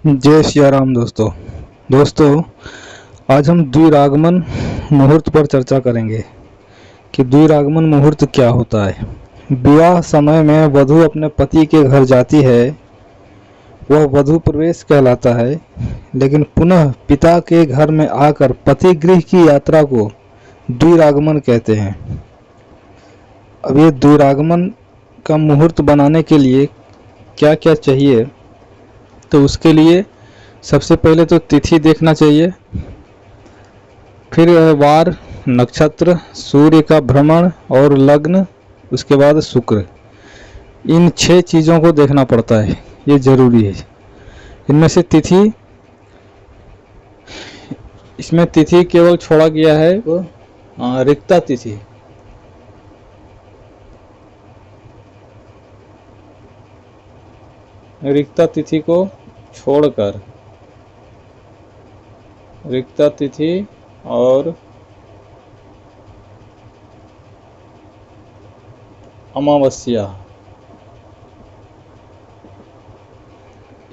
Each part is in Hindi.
जय सिया राम दोस्तों आज हम द्विरागमन मुहूर्त पर चर्चा करेंगे कि द्विरागमन मुहूर्त क्या होता है। विवाह समय में वधू अपने पति के घर जाती है, वह वधू प्रवेश कहलाता है। लेकिन पुनः पिता के घर में आकर पति गृह की यात्रा को द्विरागमन कहते हैं। अब ये द्विरागमन का मुहूर्त बनाने के लिए क्या क्या चाहिए, तो उसके लिए सबसे पहले तो तिथि देखना चाहिए, फिर वार, नक्षत्र, सूर्य का भ्रमण और लग्न, उसके बाद शुक्र। इन 6 चीज़ों को देखना पड़ता है, ये जरूरी है। इनमें से तिथि, इसमें तिथि केवल छोड़ा गया है वो रिक्ता तिथि। रिक्ता तिथि को छोड़कर रिक्ता तिथि और अमावस्या,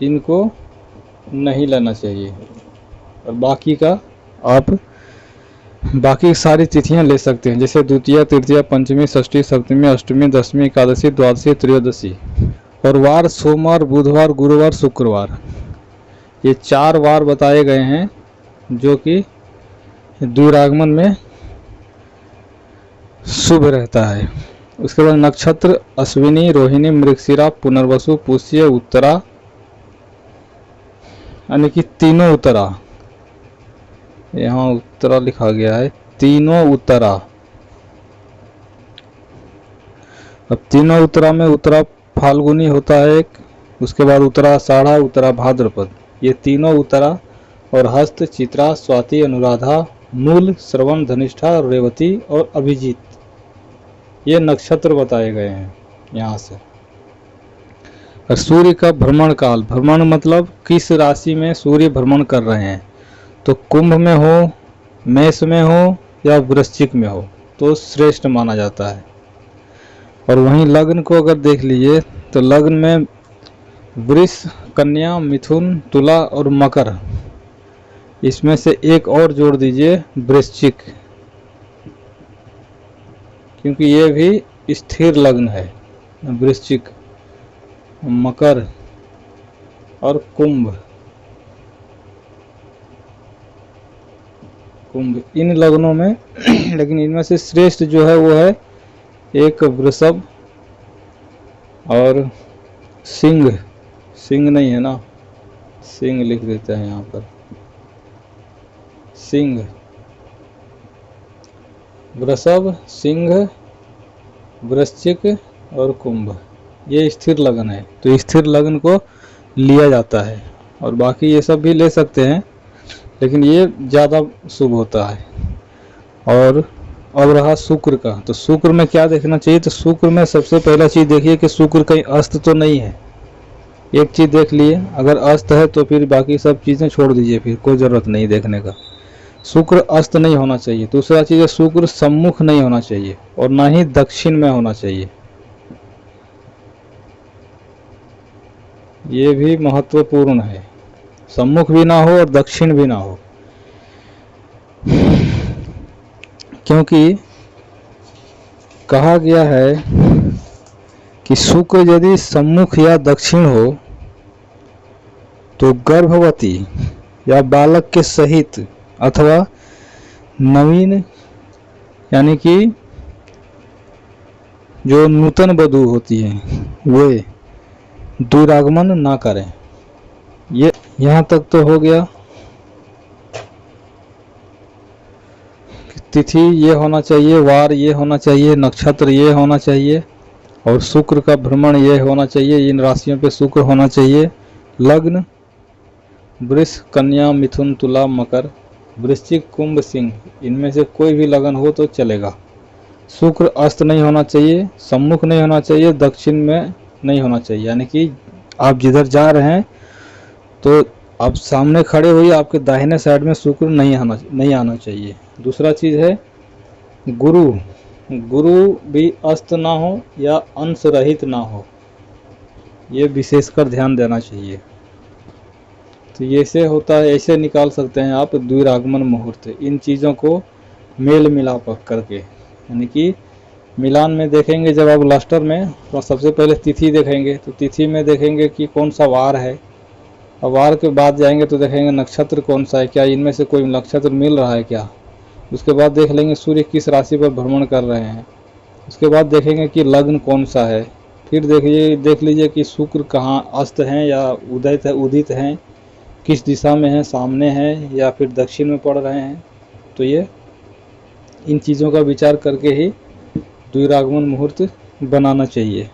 इनको नहीं लेना चाहिए। और बाकी का आप बाकी सारी तिथियां ले सकते हैं, जैसे द्वितीया, तृतीया, पंचमी, षष्ठी, सप्तमी, अष्टमी, दशमी, एकादशी, द्वादशी, त्रयोदशी। और वार सोमवार, बुधवार, गुरुवार, शुक्रवार, ये 4 वार बताए गए हैं जो कि द्विरागमन में शुभ रहता है। उसके बाद नक्षत्र अश्विनी, रोहिणी, मृगशिरा, पुनर्वसु, पुष्य, उत्तरा, यानी कि तीनों उत्तरा, यहाँ उत्तरा लिखा गया है, तीनों उत्तरा। अब तीनों उत्तरा में उत्तरा फाल्गुनी होता है एक, उसके बाद उत्तरा आषाढ़ा, उत्तरा भाद्रपद, ये तीनों उत्तरा। और हस्त, चित्रा, स्वाति, अनुराधा, मूल, श्रवण, धनिष्ठा, रेवती और अभिजीत, ये नक्षत्र बताए गए हैं यहाँ से। और सूर्य का भ्रमण काल, भ्रमण मतलब किस राशि में सूर्य भ्रमण कर रहे हैं, तो कुंभ में हो, मेष में हो या वृश्चिक में हो तो श्रेष्ठ माना जाता है। और वहीं लग्न को अगर देख लीजिए तो लग्न में वृष, कन्या, मिथुन, तुला और मकर, इसमें से एक और जोड़ दीजिए वृश्चिक, क्योंकि ये भी स्थिर लग्न है। वृश्चिक, मकर और कुंभ, इन लग्नों में लेकिन इनमें से श्रेष्ठ जो है वो है एक वृषभ और सिंह। सिंह नहीं है ना, सिंह लिख देते हैं यहाँ पर, सिंह, वृषभ, सिंह, वृश्चिक और कुंभ, ये स्थिर लग्न है। तो स्थिर लग्न को लिया जाता है। और बाकी ये सब भी ले सकते हैं, लेकिन ये ज़्यादा शुभ होता है। और अब रहा शुक्र का, तो शुक्र में क्या देखना चाहिए, तो शुक्र में सबसे पहला चीज़ देखिए कि शुक्र कहीं अस्त तो नहीं है। एक चीज़ देख लिए, अगर अस्त है तो फिर बाकी सब चीज़ें छोड़ दीजिए, फिर कोई ज़रूरत नहीं देखने का। शुक्र अस्त नहीं होना चाहिए। दूसरा चीज़ है शुक्र सम्मुख नहीं होना चाहिए और ना ही दक्षिण में होना चाहिए, ये भी महत्वपूर्ण है। सम्मुख भी ना हो और दक्षिण भी ना हो, क्योंकि कहा गया है कि शुक्र यदि सम्मुख या दक्षिण हो तो गर्भवती या बालक के सहित अथवा नवीन, यानी कि जो नूतन वधू होती है वे द्विरागमन ना करें। ये यहाँ तक तो हो गया। तिथि ये होना चाहिए, वार ये होना चाहिए, नक्षत्र ये होना चाहिए और शुक्र का भ्रमण ये होना चाहिए। इन राशियों पे शुक्र होना चाहिए। लग्न वृष, कन्या, मिथुन, तुला, मकर, वृश्चिक, कुंभ, सिंह, इनमें से कोई भी लगन हो तो चलेगा। शुक्र अस्त नहीं होना चाहिए, सम्मुख नहीं होना चाहिए, दक्षिण में नहीं होना चाहिए, यानी कि आप जिधर जा रहे हैं तो आप सामने खड़े हुई, आपके दाहिने साइड में शुक्र नहीं आना चाहिए। दूसरा चीज़ है गुरु, गुरु भी अस्त ना हो या अंश रहित ना हो, ये विशेषकर ध्यान देना चाहिए। तो ये ऐसे होता है, ऐसे निकाल सकते हैं आप द्विरागमन मुहूर्त। इन चीज़ों को मेल मिलाप करके, यानी कि मिलान में देखेंगे जब आप लास्टर में, तो सबसे पहले तिथि देखेंगे, तो तिथि में देखेंगे कि कौन सा वार है, और वार के बाद जाएंगे तो देखेंगे नक्षत्र कौन सा है, क्या इनमें से कोई नक्षत्र मिल रहा है क्या। उसके बाद देख लेंगे सूर्य किस राशि पर भ्रमण कर रहे हैं। उसके बाद देखेंगे कि लग्न कौन सा है। फिर देख लीजिए कि शुक्र कहाँ अस्त हैं या उदित हैं, किस दिशा में हैं, सामने हैं या फिर दक्षिण में पड़ रहे हैं। तो ये इन चीज़ों का विचार करके ही द्विरागमन मुहूर्त बनाना चाहिए।